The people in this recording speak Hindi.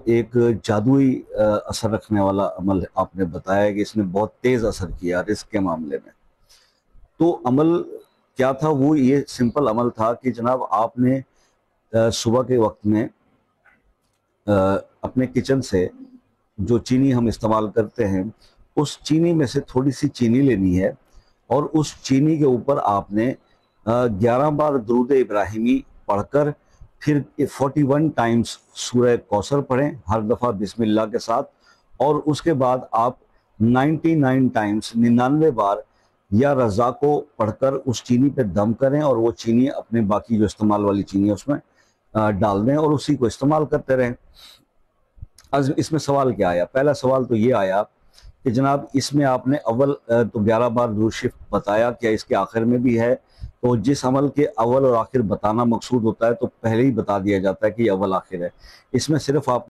एक जादुई असर रखने वाला अमल आपने बताया कि इसने बहुत तेज असर किया रिस्क के मामले में। तो अमल क्या था? वो ये सिंपल अमल था कि जनाब आपने सुबह के वक्त में अपने किचन से जो चीनी हम इस्तेमाल करते हैं उस चीनी में से थोड़ी सी चीनी लेनी है, और उस चीनी के ऊपर आपने 11 बार दुरूद इब्राहिमी पढ़कर फिर 41 टाइम्स सूरह कौसर पढ़ें, हर दफ़ा बिस्मिल्लाह के साथ। और उसके बाद आप 99 टाइम्स 99 बार या रज़ा को पढ़कर उस चीनी पे दम करें, और वो चीनी अपने बाकी जो इस्तेमाल वाली चीनी है उसमें डाल दें और उसी को इस्तेमाल करते रहें। आज इसमें सवाल क्या आया? पहला सवाल तो ये आया कि जनाब इसमें आपने अव्वल तो 11 बार दुरूद शरीफ बताया, क्या इसके आखिर में भी है? तो जिस अमल के अव्वल और आखिर बताना मकसूद होता है तो पहले ही बता दिया जाता है कि अव्वल आखिर है। इसमें सिर्फ आप